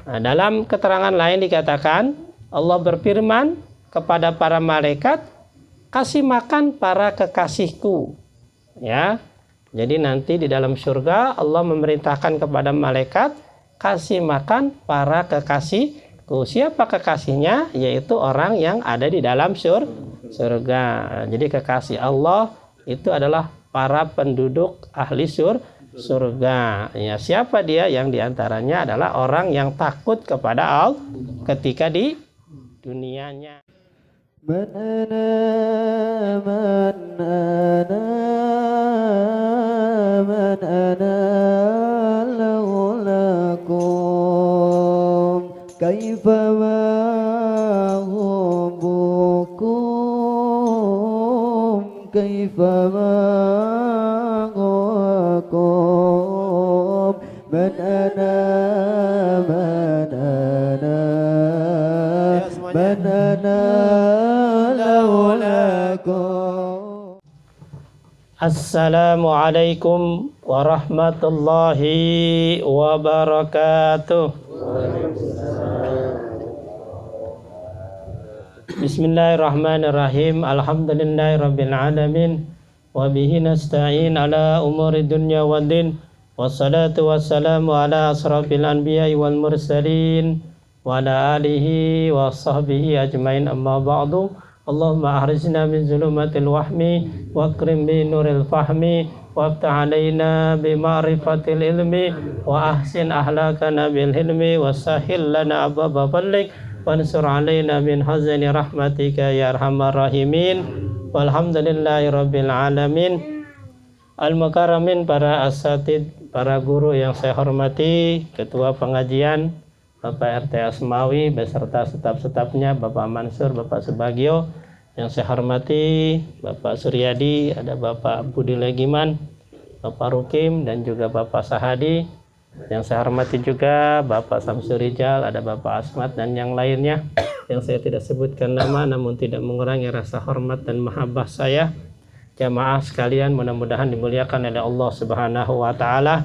Nah, dalam keterangan lain dikatakan Allah berfirman kepada para malaikat, kasih makan para kekasihku. Ya, jadi nanti di dalam surga Allah memerintahkan kepada malaikat kasih makan para kekasihku. Siapa kekasihnya? Yaitu orang yang ada di dalam surga. Jadi kekasih Allah itu adalah para penduduk ahli surga. Ya, siapa dia? Yang diantaranya adalah orang yang takut kepada Allah ketika di dunianya. Man ana laulakum kaifa ma hubbukum kaifa ma hukum man ana Assalamualaikum warahmatullahi wabarakatuh. Bismillahirrahmanirrahim. Alhamdulillahirabbil alamin wa bihi nasta'in ala umuri dunya waddin. Wassalatu wassalamu ala asrafil anbiya'i wal mursalin wa ala alihi wa sahbihi ajmain, amma ba'du. Allahumma ahrizna min zulumatil wahmi wa akrim bi nuril fahmi wa aftah alaina bi ma'rifatil ilmi wa ahsin ahlakana bil hilmi wa sahil lana abwaba fadlik wa ansur alaina min hazani rahmatika ya arhamar rahimin. Walhamdulillahi rabbil alamin. Al-mukarramin, para asatid, para guru yang saya hormati, ketua pengajian Bapak RT Asmawi beserta staf-stafnya, Bapak Mansur, Bapak Subagio. Yang saya hormati Bapak Suryadi, ada Bapak Budi Legiman, Bapak Rukim, dan juga Bapak Sahadi. Yang saya hormati juga Bapak Samsurijal, ada Bapak Asmat, dan yang lainnya yang saya tidak sebutkan nama, namun tidak mengurangi rasa hormat dan mahabbah saya. Jamaah sekalian, mudah-mudahan dimuliakan oleh Allah Subhanahu wa Ta'ala.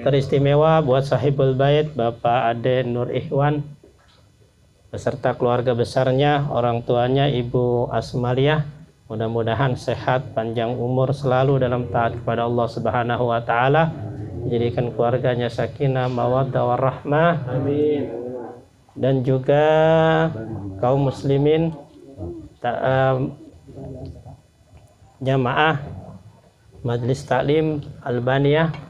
Teristimewa buat sahibul bait Bapak Ade Nur Ikhwan beserta keluarga besarnya, orang tuanya Ibu Asmaliah. Mudah-mudahan sehat, panjang umur, selalu dalam taat kepada Allah Subhanahu wa Ta'ala. Jadikan keluarganya sakinah, mawaddah, warahmah. Amin. Dan juga kaum muslimin, jamaah Majelis Taklim Albaniyah.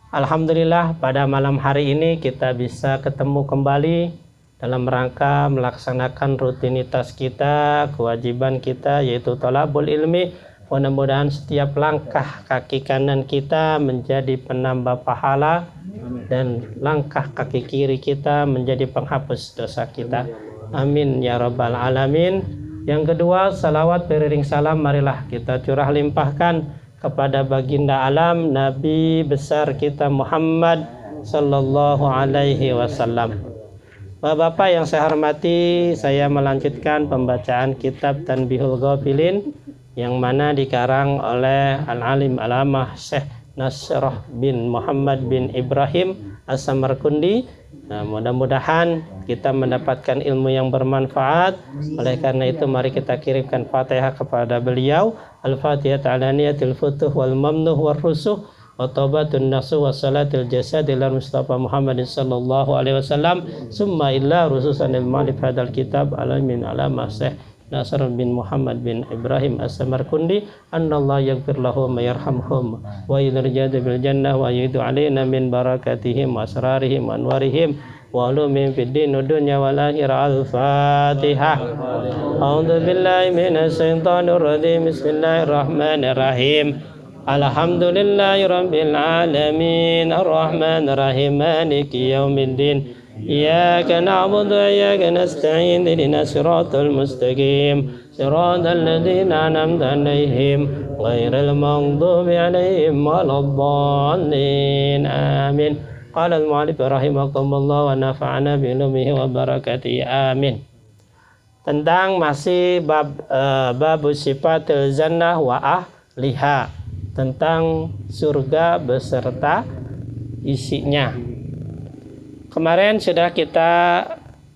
Alhamdulillah, pada malam hari ini kita bisa ketemu kembali dalam rangka melaksanakan rutinitas kita, kewajiban kita, yaitu thalabul ilmi. Mudah-mudahan setiap langkah kaki kanan kita menjadi penambah pahala dan langkah kaki kiri kita menjadi penghapus dosa kita. Amin ya rabbal alamin. Yang kedua, salawat beriring salam marilah kita curah limpahkan kepada baginda alam, Nabi besar kita Muhammad sallallahu alaihi wasallam. Bapak-bapak yang saya hormati, saya melanjutkan pembacaan kitab Tanbihul Ghafilin yang mana dikarang oleh Al-Alim Alamah Syekh Nasrah bin Muhammad bin Ibrahim As-Samarkundi. Nah, mudah-mudahan kita mendapatkan ilmu yang bermanfaat. Oleh karena itu mari kita kirimkan Fatihah kepada beliau. Al-Fatihah ta'alaniyatil futuh wal mamnuh wal rusuh wa taubatun nasuh wa salatil jasad ila Mustafa Muhammadin sallallahu alaihi wasallam. Summa illa rususan il-malif hadal kitab alamin alamah Syekh Nasr bin Muhammad bin Ibrahim As-Samarkundi. Annallahu yaghfir lahum wa yarhamhum wa yurjadu bil jannah wa yudu alaina min barakatihim wa asrarihim wa anwarihim wa ulumihim fid din wa dunya wal akhirah. Al-Fatihah. A'udzu billahi minasy syaithanir rajim. Bismillahirrahmanirrahim. Alhamdulillahi rabbil alamin arrahmanir rahim maliki yaumiddin. Iyyaka na'budu wa iyyaka nasta'in ihdinas siratal mustaqim siratal ladzina an'amta 'alaihim ghairil maghdubi 'alaihim waladdallin. Amin. Qala al-mu'allif rahimakumullah wa nafa'ana bi ilmihi wa barakatihi. Amin. Tentang masih bab sifatil jannah wa ahliha, tentang surga beserta isinya. kemarin sudah kita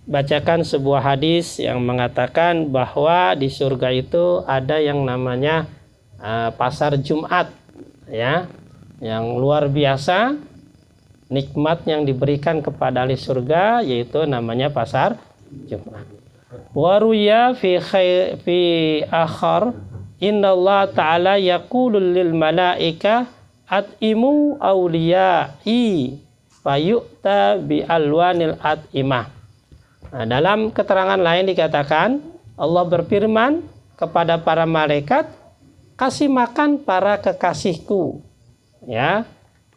bacakan sebuah hadis yang mengatakan bahwa di surga itu ada yang namanya pasar Jumat, ya, yang luar biasa nikmat yang diberikan kepada ahli surga, yaitu namanya pasar Jumat. Waruya fi akhar innallaha ta'ala yaqulu lil malaika at'imu awliya'i fayu'ta bi alwanil at'imah. Nah, dalam keterangan lain dikatakan Allah berfirman kepada para malaikat, kasih makan para kekasihku, ya.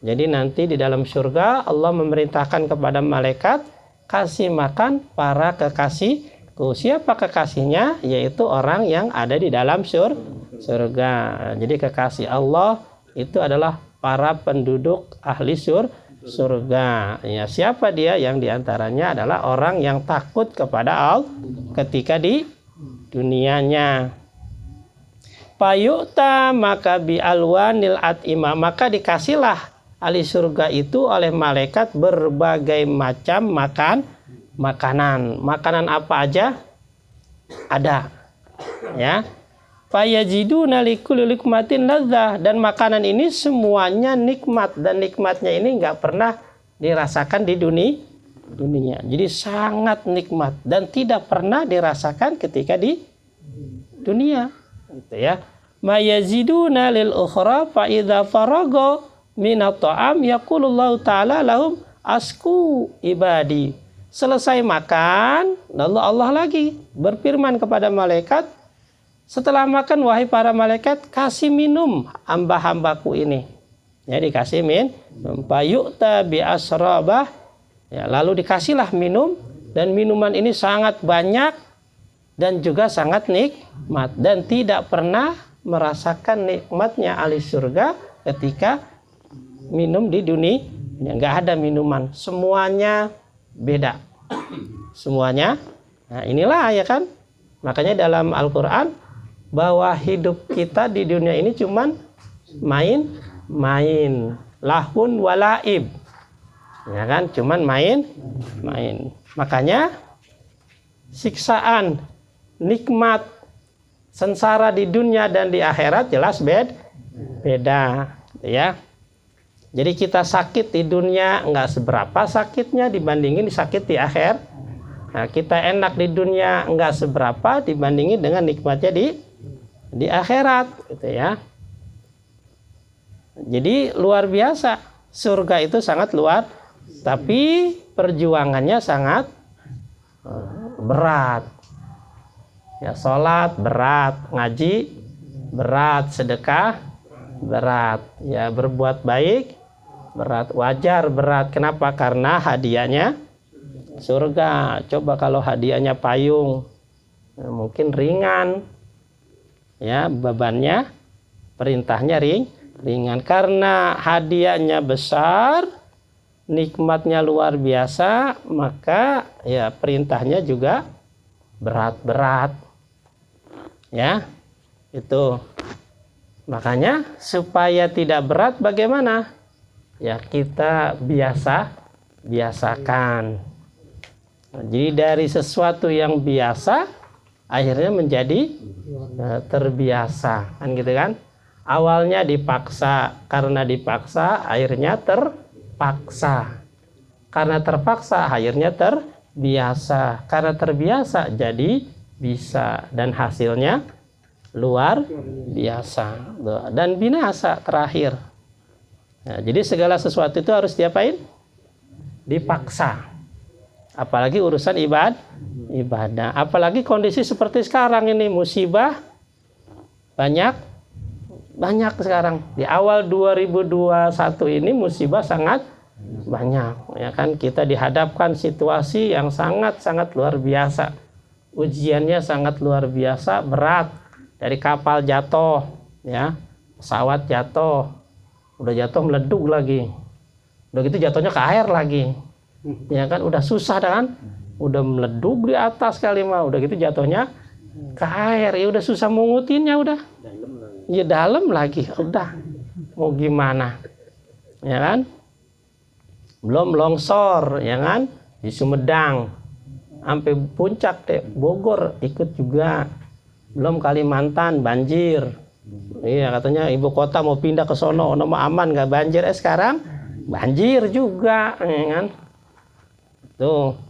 Jadi nanti di dalam surga Allah memerintahkan kepada malaikat kasih makan para kekasihku. Siapa kekasihnya? Yaitu orang yang ada di dalam surga. Jadi kekasih Allah itu adalah para penduduk ahli surga. Ya, siapa dia? Yang diantaranya adalah orang yang takut kepada Allah ketika di dunianya. Payuta maka bi alwanil at'imah, maka dikasihlah ahli surga itu oleh malaikat berbagai macam makanan. Makanan apa aja? Ada. Ya. Fayajiduna likulli nikmatin ladzah, dan makanan ini semuanya nikmat, dan nikmatnya ini enggak pernah dirasakan di dunia. Jadi sangat nikmat dan tidak pernah dirasakan ketika di dunia. Gitu ya. Mayaziduna lil ukhra fa idza faraga minat ta'am yaqulullahu ta'ala lahum asku ibadi. Selesai makan, lalu Allah lagi berfirman kepada malaikat, setelah makan wahai para malaikat, kasih minum hamba-hambaku ini. Ya, dikasih minum. Payu'ta bi asrabah. Ya, lalu dikasihlah minum, dan minuman ini sangat banyak dan juga sangat nikmat, dan tidak pernah merasakan nikmatnya ahli surga ketika minum di dunia. Nggak ada minuman, semuanya beda, semuanya. Nah, inilah ya kan, makanya dalam Al-Quran bahwa hidup kita di dunia ini cuman main, lahun walaib, ya kan, cuman main. Makanya siksaan, nikmat, sengsara di dunia dan di akhirat jelas beda, ya. Jadi kita sakit di dunia nggak seberapa sakitnya dibandingin sakit di akhir. Nah, kita enak di dunia nggak seberapa dibandingin dengan nikmatnya di akhirat, gitu ya. Jadi luar biasa, surga itu sangat luar, tapi perjuangannya sangat berat. Ya, sholat berat, ngaji berat, sedekah berat, ya, berbuat baik berat, wajar berat. Kenapa? Karena hadiahnya surga. Coba kalau hadiahnya payung, ya, mungkin ringan, ya, bebannya, perintahnya ringan. Karena hadiahnya besar, nikmatnya luar biasa, maka ya perintahnya juga berat-berat, ya. Itu makanya supaya tidak berat bagaimana? Ya, kita biasakan. Jadi dari sesuatu yang biasa akhirnya menjadi terbiasa, kan gitu kan? Awalnya dipaksa, karena dipaksa akhirnya terpaksa. Karena terpaksa akhirnya terbiasa. Karena terbiasa jadi bisa, dan hasilnya luar biasa dan binasa terakhir. Nah, jadi segala sesuatu itu harus diapain? Dipaksa. Apalagi urusan ibadah. Apalagi kondisi seperti sekarang ini, musibah banyak sekarang. Di awal 2021 ini musibah sangat banyak, ya kan. Kita dihadapkan situasi yang sangat luar biasa. Ujiannya sangat luar biasa, berat. Dari kapal jatuh, ya, pesawat jatuh, udah jatuh meleduk lagi, udah gitu jatuhnya ke air lagi, ya kan, udah susah kan, udah meleduk di atas kali mah, udah gitu jatuhnya ke air, ya udah susah mengutinnya, udah ya dalam lagi, udah mau gimana, ya kan. belum longsor, ya kan, di Sumedang, sampai puncak Bogor ikut juga, belum Kalimantan banjir. Iya, katanya ibu kota mau pindah ke sono, mau aman nggak banjir, sekarang banjir juga, ya kan, tuh.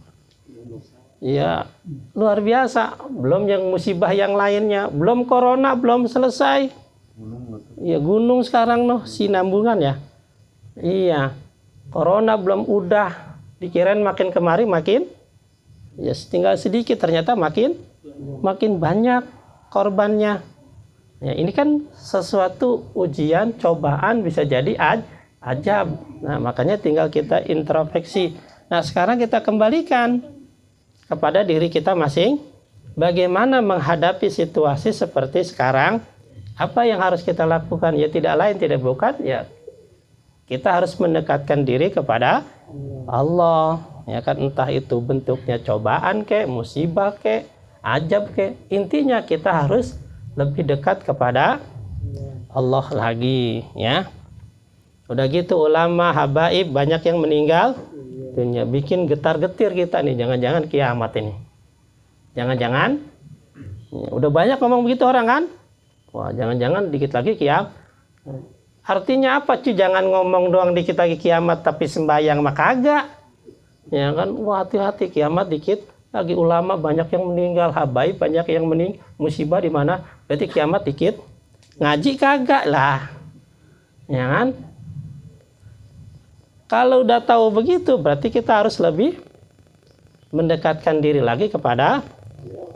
Ya luar biasa, belum yang musibah yang lainnya, belum corona belum selesai. Ya gunung sekarang sinambungan ya. Iya, corona belum udah, dikirain makin kemari makin ya tinggal sedikit, ternyata makin banyak korbannya. Ya ini kan sesuatu ujian, cobaan, bisa jadi ajab. Nah makanya tinggal kita introspeksi. Nah sekarang kita kembalikan kepada diri kita masing, bagaimana menghadapi situasi seperti sekarang. Apa yang harus kita lakukan? Ya tidak lain tidak bukan, ya kita harus mendekatkan diri kepada Allah, ya kan, entah itu bentuknya cobaan kek, musibah kek, ajab kek, intinya kita harus lebih dekat kepada Allah lagi, ya. Udah gitu ulama habaib banyak yang meninggal dunia, bikin getar-getir kita nih, jangan-jangan kiamat ini. Jangan-jangan, ya, udah banyak ngomong begitu orang kan? Wah, jangan-jangan dikit lagi kiamat. Artinya apa cuy? Jangan ngomong doang dikit lagi kiamat tapi sembahyang mah kagak. Ya kan? Wah, hati-hati, kiamat dikit lagi ulama banyak yang meninggal, habaib banyak yang meninggal, musibah di mana? Berarti kiamat dikit. Ngaji kagak lah. Ya kan? Kalau udah tahu begitu, berarti kita harus lebih mendekatkan diri lagi kepada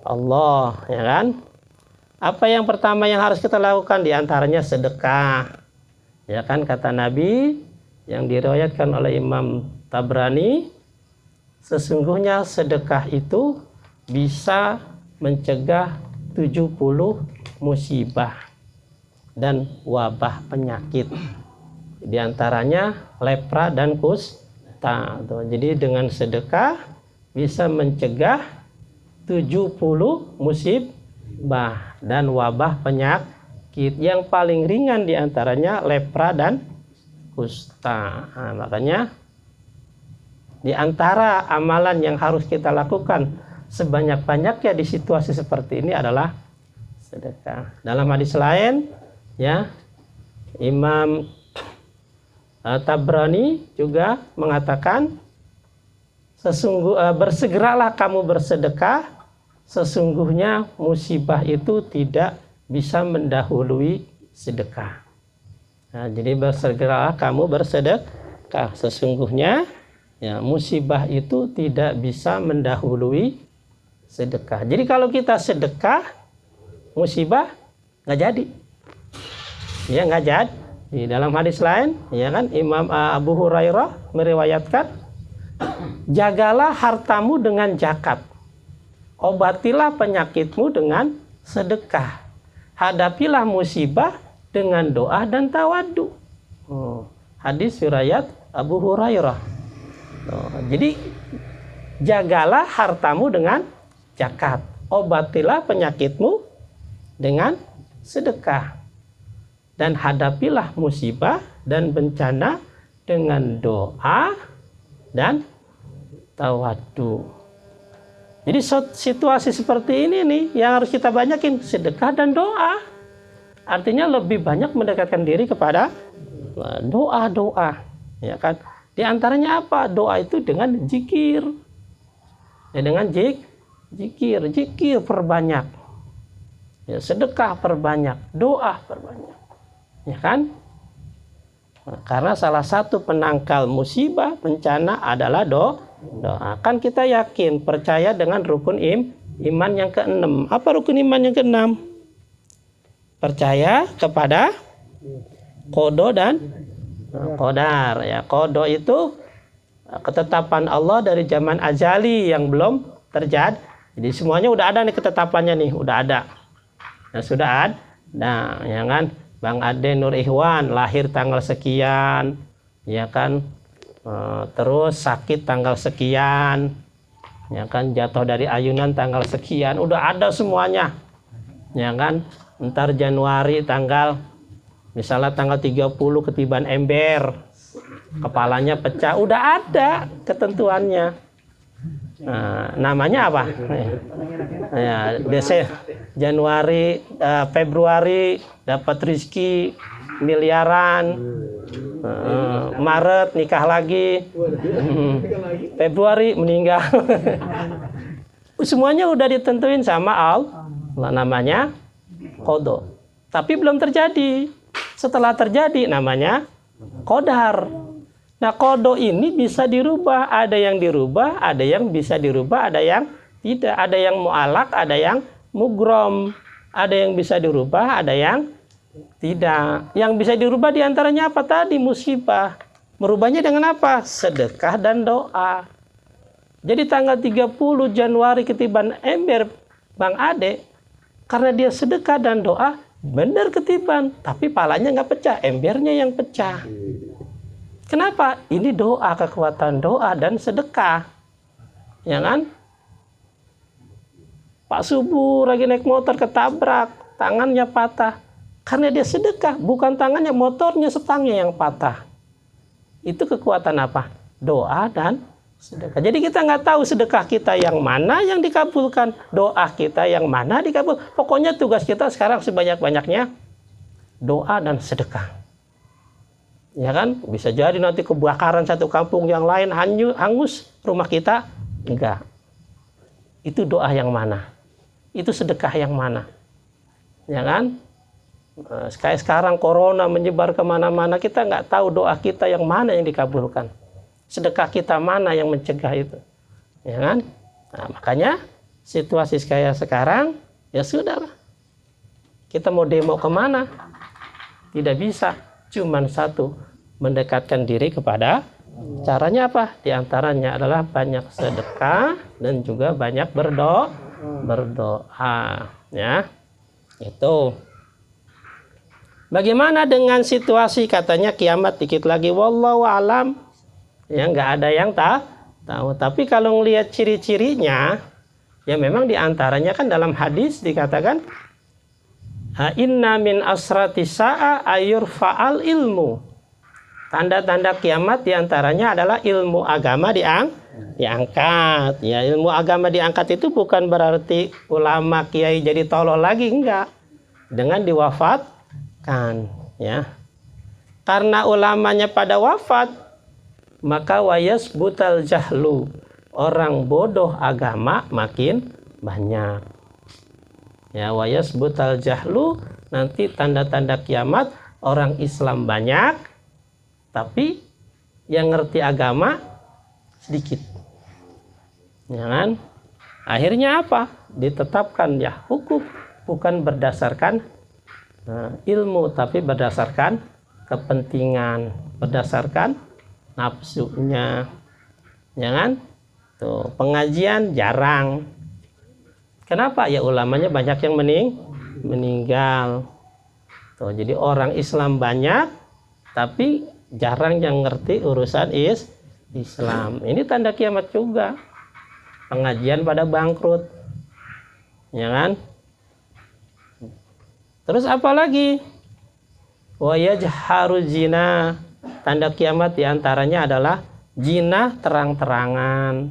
Allah, ya kan? Apa yang pertama yang harus kita lakukan? Di antaranya sedekah. Ya kan, kata Nabi yang diriwayatkan oleh Imam Tabrani, sesungguhnya sedekah itu bisa mencegah 70 musibah dan wabah penyakit. Di antaranya lepra dan kusta. Jadi dengan sedekah bisa mencegah 70 musibah dan wabah penyakit. Yang paling ringan di antaranya lepra dan kusta. Nah, makanya di antara amalan yang harus kita lakukan sebanyak-banyaknya di situasi seperti ini adalah sedekah. Dalam hadis lain, ya, Imam Tabrani juga mengatakan, bersegeralah kamu bersedekah, sesungguhnya musibah itu tidak bisa mendahului sedekah. Nah, jadi bersegeralah kamu bersedekah, sesungguhnya ya musibah itu tidak bisa mendahului sedekah. Jadi kalau kita sedekah, musibah nggak jadi, ya nggak jadi. Di dalam hadis lain, ya kan, Imam Abu Hurairah meriwayatkan, jagalah hartamu dengan zakat, obatilah penyakitmu dengan sedekah, hadapilah musibah dengan doa dan tawadu. Hadis riwayat Abu Hurairah. Jadi jagalah hartamu dengan zakat, obatilah penyakitmu dengan sedekah, dan hadapilah musibah dan bencana dengan doa dan tawadu. Jadi situasi seperti ini nih yang harus kita banyakin, sedekah dan doa. Artinya lebih banyak mendekatkan diri kepada doa-doa, ya kan? Di antaranya apa? Doa itu dengan zikir. Ya, dengan zikir perbanyak. Ya, sedekah perbanyak, doa perbanyak. Ya kan? Karena salah satu penangkal musibah bencana adalah doa. Kan kita yakin, percaya dengan rukun iman yang ke-6. Apa rukun iman yang ke-6? Percaya kepada qada dan qadar. Ya, qada itu ketetapan Allah dari zaman azali yang belum terjadi. Jadi semuanya udah ada nih ketetapannya nih, udah ada. Nah, sudah ada. Nah, ya kan? Bang Ade Nur Ihwan lahir tanggal sekian, ya kan, terus sakit tanggal sekian, ya kan, jatuh dari ayunan tanggal sekian, udah ada semuanya, ya kan. Ntar Januari misalnya tanggal 30 ketiban ember, kepalanya pecah, udah ada ketentuannya. Nah, namanya apa? Ya, Januari, Februari dapat rezeki miliaran, Maret nikah lagi, Februari meninggal. Semuanya udah ditentuin sama Allah, namanya qada. Tapi belum terjadi. Setelah terjadi namanya qadar. Nah, qada ini bisa dirubah, ada yang dirubah, ada yang bisa dirubah, ada yang tidak, ada yang mu'alaq, ada yang mugrom, ada yang bisa dirubah, ada yang tidak. Yang bisa dirubah diantaranya apa tadi? Musibah. Merubahnya dengan apa? Sedekah dan doa. Jadi tanggal 30 Januari ketiban ember Bang Ade, karena dia sedekah dan doa, benar ketiban, tapi palanya nggak pecah, embernya yang pecah. Kenapa? Ini doa, kekuatan doa dan sedekah. Ya kan? Pak Subuh lagi naik motor ketabrak, tangannya patah. Karena dia sedekah, bukan tangannya, motornya, stangnya yang patah. Itu kekuatan apa? Doa dan sedekah. Jadi kita nggak tahu sedekah kita yang mana yang dikabulkan, doa kita yang mana dikabul. Pokoknya tugas kita sekarang sebanyak-banyaknya doa dan sedekah. Ya kan? Bisa jadi nanti kebakaran satu kampung yang lain hangus rumah kita. Enggak. Itu doa yang mana? Itu sedekah yang mana? Ya kan? Kayak sekarang corona menyebar kemana-mana, kita nggak tahu doa kita yang mana yang dikabulkan. Sedekah kita mana yang mencegah itu. Ya kan? Nah, makanya situasi kayak sekarang, ya sudahlah. Kita mau demo kemana? Tidak bisa. Cuman satu, mendekatkan diri kepada. Caranya apa? Di antaranya adalah banyak sedekah dan juga banyak berdoa. Ya, itu. Bagaimana dengan situasi katanya kiamat dikit lagi? Wallahu alam. Ya, nggak ada yang tahu. Tapi kalau ngelihat ciri-cirinya, ya memang di antaranya kan dalam hadis dikatakan, inna min asrati sa'a ayur fa'al ilmu. Tanda-tanda kiamat diantaranya adalah ilmu agama diangkat. Ya, ilmu agama diangkat itu bukan berarti ulama kiai jadi tolol lagi, enggak. Dengan diwafatkan, ya. Karena ulamanya pada wafat, maka wayas butal jahlu. Orang bodoh agama makin banyak. Ya, wayas butal jahlu, nanti tanda-tanda kiamat orang Islam banyak, tapi yang ngerti agama sedikit. Ya kan? Akhirnya apa? Ditetapkan ya hukum bukan berdasarkan ilmu, tapi berdasarkan kepentingan, berdasarkan nafsunya. Ya kan? Tuh, pengajian jarang. Kenapa? Ya ulamanya banyak yang meninggal. Tuh, jadi orang Islam banyak, tapi jarang yang ngerti urusan Islam. Ini tanda kiamat juga. Pengajian pada bangkrut. Ya kan? Terus apa lagi? Wa yajharu zina. Tanda kiamat diantaranya adalah zina terang-terangan.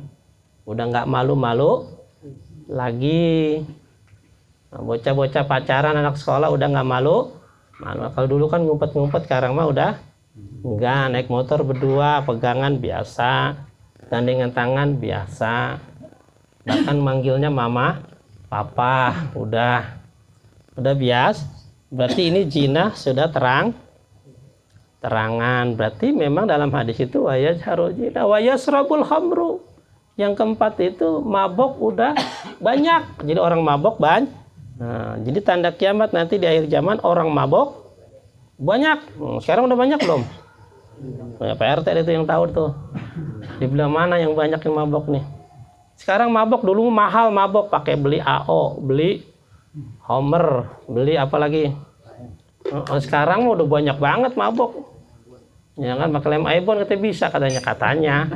Udah nggak malu-malu lagi. Nah, bocah-bocah pacaran anak sekolah udah nggak malu. Kalau dulu kan ngumpet-ngumpet, sekarang mah udah enggak. Naik motor berdua, pegangan biasa, gandengan tangan biasa, bahkan manggilnya mama, papa, udah biasa. Berarti ini zina sudah terangan. Berarti memang dalam hadis itu wayajharu zina wayasrabul khamru. Yang keempat itu mabok udah banyak. Jadi orang mabok banyak. Nah, jadi tanda kiamat nanti di akhir zaman orang mabok banyak. Sekarang udah banyak belum? Ya, Pak RT itu yang tahu tuh. Di belah mana yang banyak yang mabok nih? Sekarang mabok, dulu mahal mabok, pakai beli AO, beli Homer, beli apa lagi? Sekarang udah banyak banget mabok. Ya kan, pakai lem iPhone katanya katanya.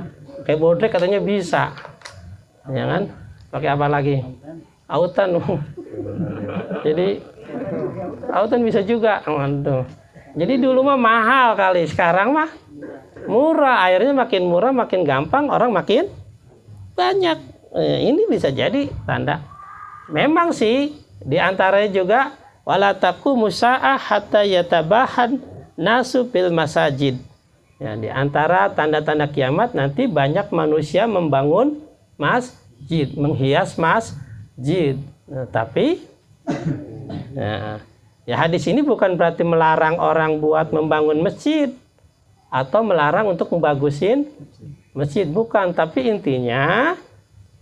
Kayak bodrek katanya bisa. Ya kan? Pakai apa lagi? Autan. Jadi autan bisa juga. Waduh. Jadi dulu mah mahal kali, sekarang mah murah, airnya makin murah, makin gampang, orang makin banyak. Ini bisa jadi tanda. Memang sih di antaranya juga wala taqumu sa'ah hatta yatabahan nasu fil masajid. Ya, di antara tanda-tanda kiamat nanti banyak manusia membangun masjid, menghias masjid. Nah, tapi ya hadis ini bukan berarti melarang orang buat membangun masjid atau melarang untuk membagusin masjid, bukan. Tapi intinya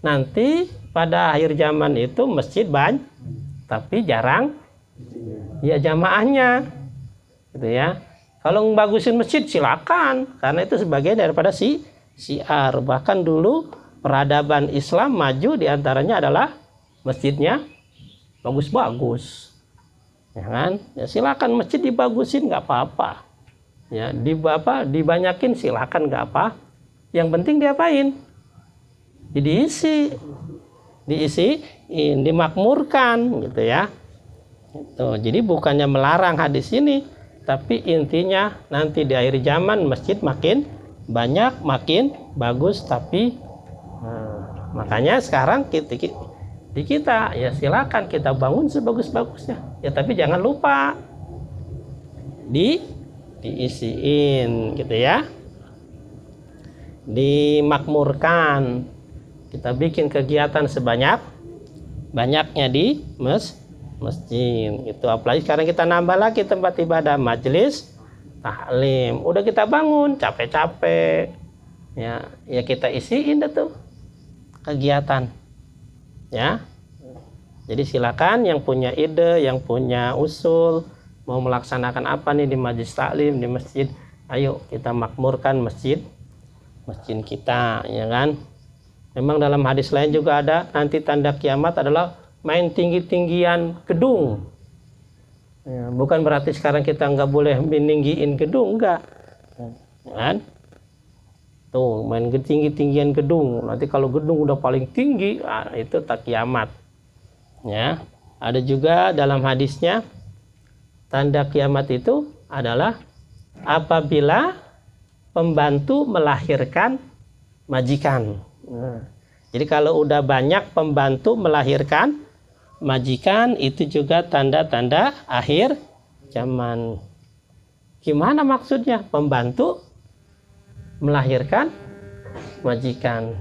nanti pada akhir zaman itu masjid banyak, tapi jarang ya jamaahnya, gitu ya. Kalau membagusin masjid silakan, karena itu sebagian daripada syiar. Bahkan dulu peradaban Islam maju diantaranya adalah masjidnya bagus-bagus, ya kan? Ya silakan masjid dibagusin nggak apa-apa, ya dibanyakin silakan nggak apa. Yang penting diapain? Diisiin, dimakmurkan, gitu ya. Itu. Jadi bukannya melarang hadis ini, tapi intinya nanti di akhir zaman masjid makin banyak, makin bagus. Tapi makanya sekarang di kita ya silakan kita bangun sebagus-bagusnya, ya tapi jangan lupa diisiin, gitu ya, dimakmurkan. Kita bikin kegiatan sebanyak-banyaknya di masjid, gitu. Apalagi sekarang kita nambah lagi tempat ibadah, majelis taklim. Udah kita bangun capek-capek, ya kita isiin dah tuh kegiatan, ya. Jadi silakan yang punya ide, yang punya usul, mau melaksanakan apa nih di majelis taklim, di masjid, ayo kita makmurkan masjid kita, ya kan. Memang dalam hadis lain juga ada nanti tanda kiamat adalah main tinggi-tinggian gedung. Ya, bukan berarti sekarang kita nggak boleh meninggiin gedung, enggak, kan? Tuh main tinggi-tinggian gedung. Nanti kalau gedung udah paling tinggi, itu tak kiamat. Ya, ada juga dalam hadisnya tanda kiamat itu adalah apabila pembantu melahirkan majikan. Nah, jadi kalau udah banyak pembantu melahirkan majikan, itu juga tanda-tanda akhir zaman. Gimana maksudnya? Pembantu melahirkan majikan.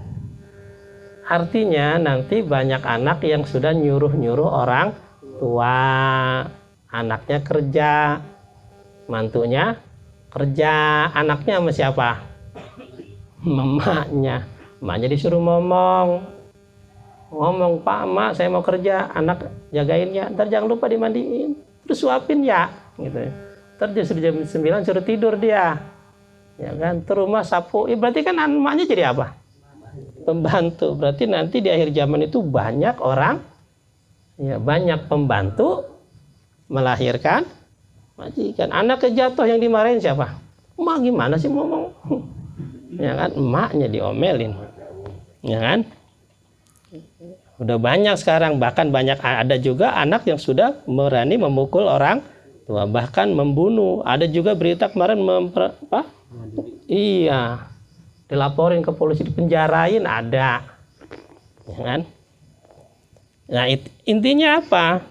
Artinya nanti banyak anak yang sudah nyuruh-nyuruh orang tua, anaknya kerja, mantunya kerja, anaknya sama siapa? Emaknya. Emaknya disuruh ngomong, Pak, Mak, saya mau kerja, anak jagain ya, ntar jangan lupa dimandiin, terus suapin ya, gitu. Ntar dia sudah jam 9 suruh tidur dia, ya kan, terus rumah sapu. Berarti kan emaknya jadi apa? Pembantu. Berarti nanti di akhir zaman itu banyak orang, ya banyak pembantu melahirkan majikan. Anak kejatuh yang dimarahin siapa? Emak gimana sih ngomong? Ya kan, emaknya diomelin, ya kan. Udah banyak sekarang, bahkan banyak ada juga anak yang sudah berani memukul orang tua, bahkan membunuh. Ada juga berita kemarin iya, dilaporin ke polisi, dipenjarain, ada, ya kan. Nah intinya apa?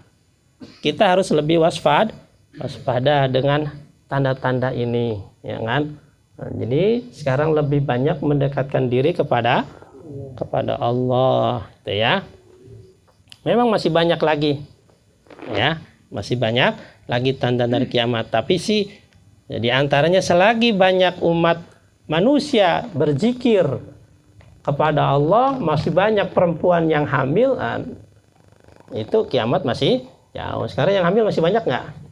Kita harus lebih waspada dengan tanda-tanda ini, ya kan. Nah, jadi sekarang lebih banyak mendekatkan diri kepada Allah, gitu ya. Memang masih banyak lagi, ya, masih banyak lagi tanda dari kiamat. Tapi sih, ya, di antaranya selagi banyak umat manusia berzikir kepada Allah, masih banyak perempuan yang hamil, itu kiamat masih jauh. Sekarang yang hamil masih banyak nggak?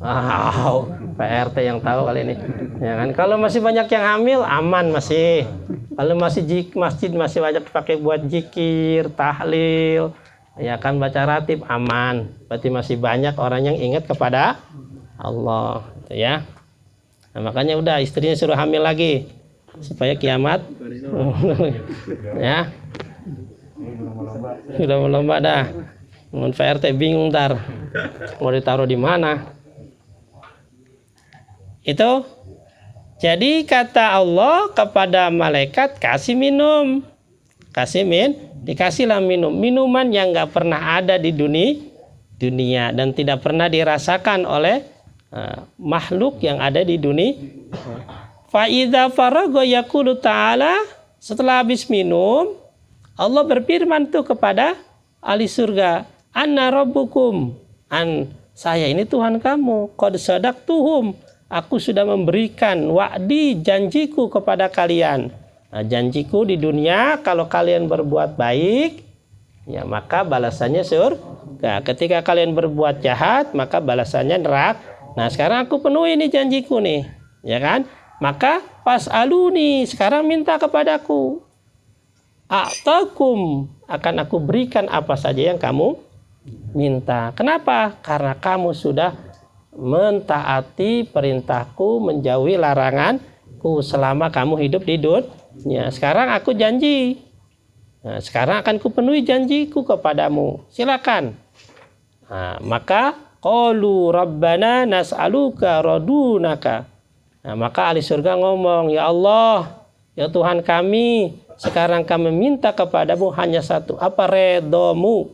Wow, PRT yang tahu kali ini, ya kan. Kalau masih banyak yang hamil, aman masih. Kalau masjid masih banyak dipakai buat zikir, tahlil, ya kan, baca ratib, aman. Berarti masih banyak orang yang ingat kepada Allah, gitu ya. Nah, makanya udah istrinya suruh hamil lagi supaya kiamat, ya. Udah melomba dah. Mun PRT bingung ntar mau ditaruh di mana. Itu Jadi kata Allah kepada malaikat, kasih minum. Dikasihlah minum. Minuman yang nggak pernah ada di dunia dan tidak pernah dirasakan oleh makhluk yang ada di dunia. Fa idza faragha yaqulu ta'ala, setelah habis minum, Allah berfirman tuh kepada ahli surga, anna rabbukum, saya ini Tuhan kamu, qad sadaqtuhum, aku sudah memberikan wa'di, janjiku kepada kalian. Nah, janjiku di dunia kalau kalian berbuat baik, ya maka balasannya surga. Ketika kalian berbuat jahat, maka balasannya neraka. Nah, sekarang aku penuhi ini janjiku nih, ya kan? Maka fas'aluni, sekarang minta kepadaku. A'takum, akan aku berikan apa saja yang kamu minta. Kenapa? Karena kamu sudah mentaati perintahku, menjauhi laranganku selama kamu hidup di dunia. Sekarang aku janji. Nah, sekarang akan kupenuhi janjiku kepadamu. Silakan. Nah, maka qalu rabbana nas'aluka radunaka. Nah, maka ahli surga ngomong, ya Allah, ya Tuhan kami, sekarang kami minta kepadamu hanya satu, apa? Redomu.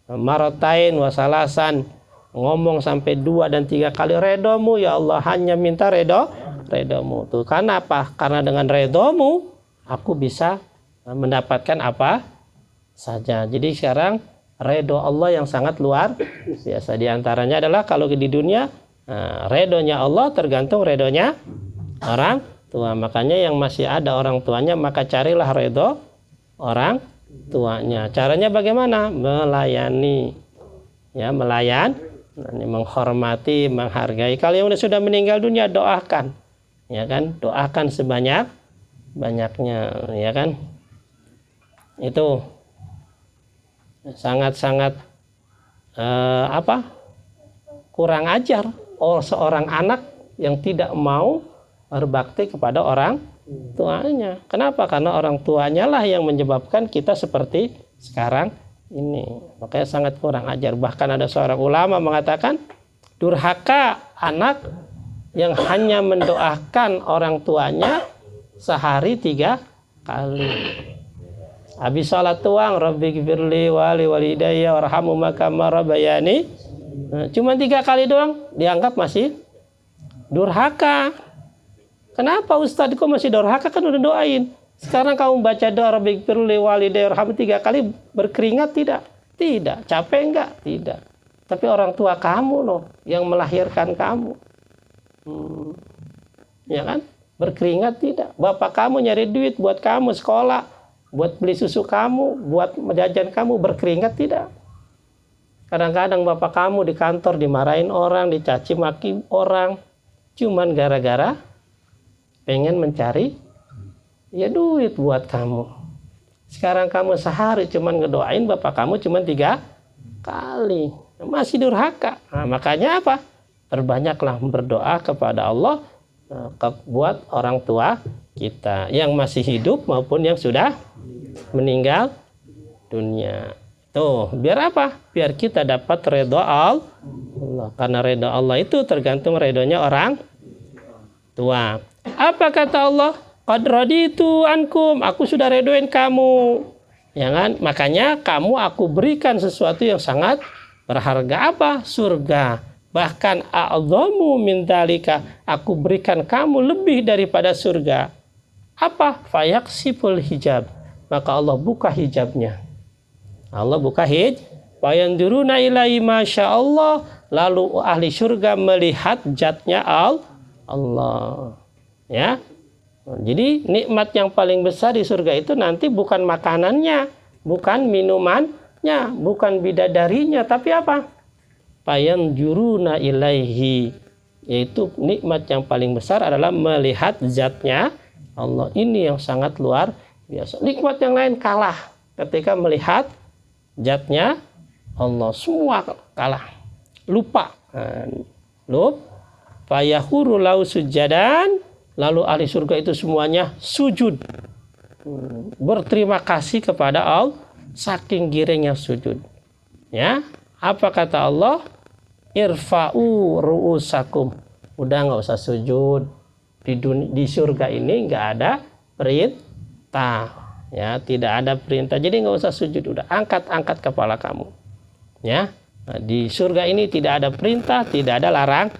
Maratain wasalasan, ngomong sampai 2 dan 3 kali redomu, ya Allah, hanya minta redomu. Tuh, karena apa? Karena dengan redomu aku bisa mendapatkan apa saja. Jadi sekarang redo Allah yang sangat luar biasa. Di antaranya adalah kalau di dunia, redonya Allah tergantung redonya orang tua. Makanya yang masih ada orang tuanya, maka carilah redho orang tuanya. Caranya bagaimana? Melayani, ya, menghormati, menghargai. Kalau yang sudah meninggal dunia, doakan, ya kan? Doakan sebanyak-banyaknya, ya kan? Itu sangat-sangat kurang ajar seorang anak yang tidak mau berbakti kepada orang tuanya. Kenapa? Karena orang tuanya lah yang menyebabkan kita seperti sekarang ini. Makanya sangat kurang ajar. Bahkan ada seorang ulama mengatakan, durhaka anak yang hanya mendoakan orang tuanya sehari 3 kali. Habis salat tuang, Rabbi gfirli wali walidayya warhamhuma kama rabbayani. Cuma 3 kali doang dianggap masih durhaka. Kenapa Ustadz kok masih durhaka? Kan udah doain. Sekarang kamu baca doa Rabbi gfirli walidayya warhamhuma 3 kali, berkeringat tidak? Tidak. Capek enggak? Tidak. Tapi orang tua kamu loh yang melahirkan kamu. Ya kan? Berkeringat tidak? Bapak kamu nyari duit buat kamu sekolah, buat beli susu kamu, buat jajan kamu, berkeringat tidak? Kadang-kadang bapak kamu di kantor dimarahin orang, dicaci maki orang, cuman gara-gara pengen mencari ya duit buat kamu. Sekarang kamu sehari cuman ngedoain bapak kamu cuman 3 kali, masih durhaka. Nah, makanya apa? Perbanyaklah berdoa kepada Allah buat orang tua kita yang masih hidup maupun yang sudah meninggal dunia. Tuh, biar apa? Biar kita dapat redha Allah. Karena redha Allah itu tergantung redhonya orang tua. Apa kata Allah? Qad raditu ankum, aku sudah redoin kamu. Ya kan? Makanya kamu aku berikan sesuatu yang sangat berharga, apa? Surga. Bahkan a'dhamu min dzalika, aku berikan kamu lebih daripada surga. Apa? Fayaksiful hijab. Maka Allah buka hijabnya. Allah buka hijab. Fayanzuruna ilaihi masyaallah, lalu ahli surga melihat zatnya Allah. Ya. Jadi nikmat yang paling besar di surga itu nanti bukan makanannya, bukan minumannya, bukan bidadarinya, tapi apa? Fayanzuruna ilaihi, yaitu nikmat yang paling besar adalah melihat zatnya Allah. Ini yang sangat luar biasa. Nikmat yang lain kalah ketika melihat zatnya Allah, semua kalah, lupa. Fayahuru lau sujadan, lalu ahli surga itu semuanya sujud, berterima kasih kepada Allah, saking girengnya sujud. Ya, apa kata Allah? Irfa'u ru'usakum, udah nggak usah sujud, di surga ini nggak ada perintah, ya, tidak ada perintah. Jadi nggak usah sujud, udah angkat kepala kamu, ya. Nah, di surga ini tidak ada perintah, tidak ada larangan.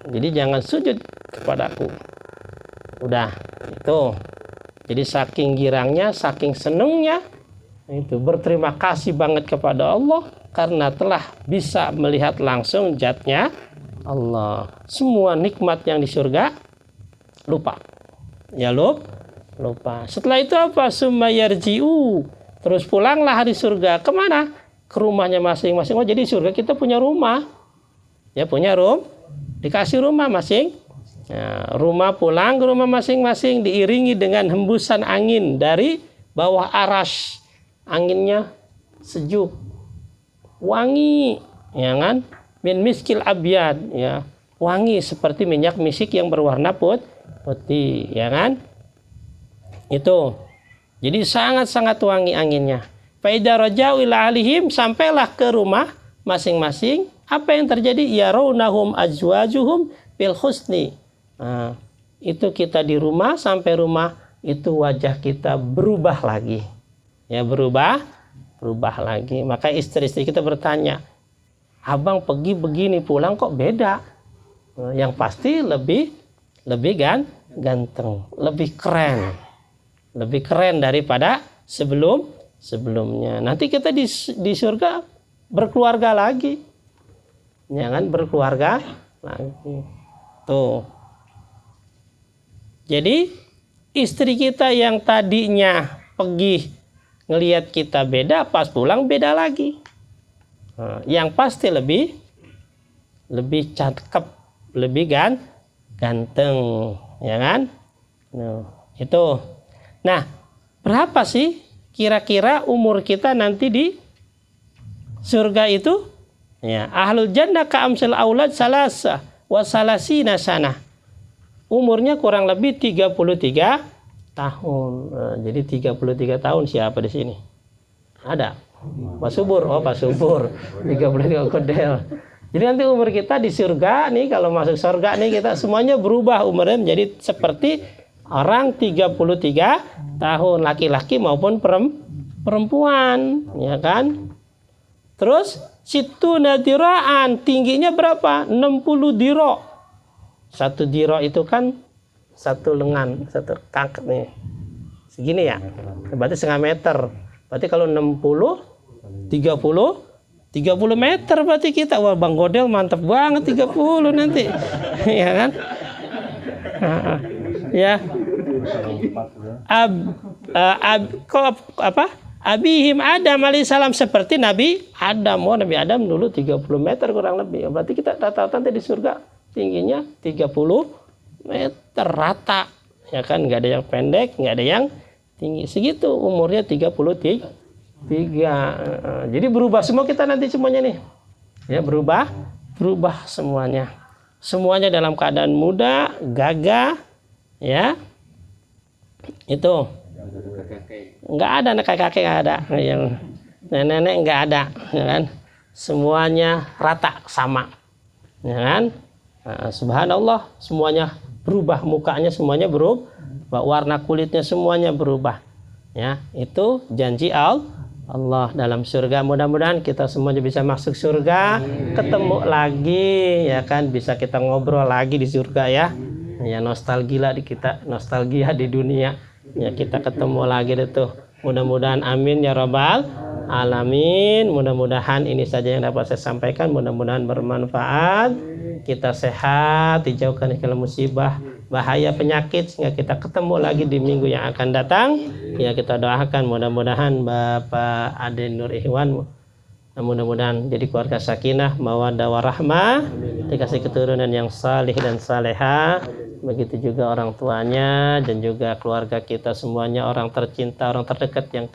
Jadi jangan sujud kepadaku. Udah itu. Jadi saking girangnya, saking senengnya, itu berterima kasih banget kepada Allah karena telah bisa melihat langsung zatnya Allah. Semua nikmat yang di surga lupa. Ya lupa. Setelah itu apa? Summa yarji'u. Terus pulanglah hari surga. Kemana? Ke rumahnya masing-masing. Oh, jadi surga kita punya rumah. Ya, punya dikasih rumah masing. Ya, rumah, pulang ke rumah masing-masing diiringi dengan hembusan angin dari bawah aras. Anginnya sejuk, wangi, ya kan? Min miskil abyad, ya. Wangi seperti minyak misik yang berwarna putih, ya kan? Itu. Jadi sangat-sangat wangi anginnya. Faida rajau ila alihim, sampailah ke rumah masing-masing. Apa yang terjadi? Yarawnahum azwajuhum bil husni. Nah, itu kita di rumah, sampai rumah itu wajah kita berubah lagi. Ya, berubah lagi. Maka istri-istri kita bertanya, abang pergi begini pulang kok beda? Nah, yang pasti lebih ganteng, lebih keren daripada sebelumnya. Nanti kita di surga berkeluarga lagi, jangan berkeluarga lagi. Tuh. Jadi istri kita yang tadinya pergi ngelihat kita beda, pas pulang beda lagi. Nah, yang pasti lebih cakep, lebih ganteng, ya kan? Nah, itu. Nah, berapa sih kira-kira umur kita nanti di surga itu? Ya, ahlul jannah ka'amsal aulad salasa wa salasina sana. Umurnya kurang lebih 33 tahun. Nah, jadi 33 tahun siapa di sini? Ada. Pak Subur. Oh, Pak Subur. 33 kodel. Jadi nanti umur kita di surga nih, kalau masuk surga nih kita semuanya berubah umurnya menjadi seperti orang 33 tahun, laki-laki maupun perempuan, ya kan? Terus situ nadiraan, tingginya berapa? 60 diro. Satu diro itu kan satu lengan, satu kaki nih. Segini ya. Berarti setengah meter. Berarti kalau 60 30 meter berarti kita. Wah, Bang Godel mantap banget 30 nanti. Ya kan? Ya. Abihim Adam alaihissalam, seperti Nabi Adam. Oh, Nabi Adam dulu 30 meter kurang lebih. Berarti kita rata-rata nanti di surga tingginya 30 meter rata. Ya kan, nggak ada yang pendek, nggak ada yang tinggi. Segitu umurnya 33. Jadi berubah semua kita nanti semuanya nih. Ya, berubah semuanya. Semuanya dalam keadaan muda, gagah, ya. Itu. Nggak ada anak kakek, nggak ada. Yang nenek nggak ada, ya kan? Semuanya rata sama. Ya kan? Nah, subhanallah, semuanya berubah, mukanya semuanya berubah, warna kulitnya semuanya berubah. Ya, itu janji Allah dalam surga. Mudah-mudahan kita semuanya bisa masuk surga, ketemu lagi, ya kan, bisa kita ngobrol lagi di surga, ya. Ya, nostalgia di dunia. Ya, kita ketemu lagi deh tuh. Mudah-mudahan amin ya rabbal alamin. Mudah-mudahan ini saja yang dapat saya sampaikan. Mudah-mudahan bermanfaat. Kita sehat, dijauhkan dari musibah, bahaya, penyakit, sehingga kita ketemu lagi di minggu yang akan datang. Ya, kita doakan mudah-mudahan Bapak Ade Nur Ihwan mudah-mudahan jadi keluarga sakinah, mawaddah warahmah, dikasih keturunan yang salih dan salehah. Begitu juga orang tuanya dan juga keluarga kita semuanya, orang tercinta, orang terdekat yang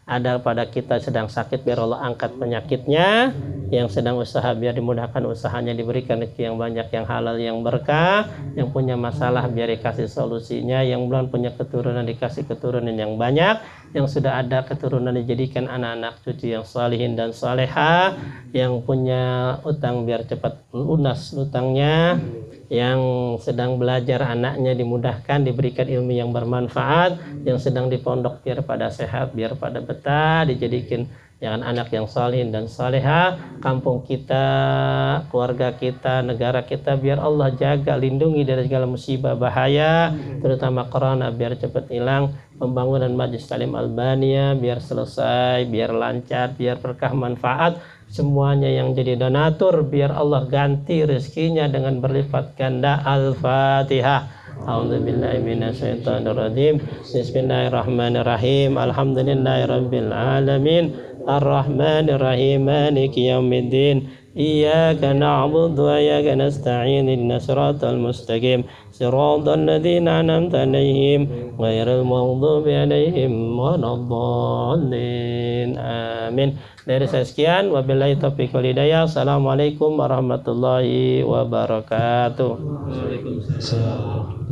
ada pada kita sedang sakit, biar Allah angkat penyakitnya. Yang sedang usaha biar dimudahkan usahanya, diberikan rezeki yang banyak, yang halal, yang berkah. Yang punya masalah biar dikasih solusinya. Yang belum punya keturunan dikasih keturunan yang banyak. Yang sudah ada keturunan dijadikan anak-anak cucu yang salihin dan salehah. Yang punya utang biar cepat lunas utangnya. yang sedang belajar anaknya dimudahkan, diberikan ilmu yang bermanfaat, yang sedang di pondok biar pada sehat, biar pada betah, dijadikan jangan anak yang salih dan salehah, kampung kita, keluarga kita, negara kita biar Allah jaga, lindungi dari segala musibah bahaya, terutama corona biar cepat hilang, pembangunan Majlis Taklim Albania biar selesai, biar lancar, biar berkah manfaat, semuanya yang jadi donatur biar Allah ganti rezekinya dengan berlipat ganda. Al-Fatihah. A'udzubillahi minasyaitonirrajim. Bismillahirrahmanirrahim. Alhamdulillahirabbil alamin. Ar-Rahmanir-Rahim. Maliki yaumiddin. Iyyaka na'budu wa iyyaka nasta'in. Ihdinas siratal mustaqim. Siratal ladzina an'amta 'alaihim ghairil maghdubi 'alaihim waladdallin. Amin. Dari saya sekian, wabillahi taufiq wal hidayah. Assalamualaikum warahmatullahi wabarakatuh. Waalaikumsalam.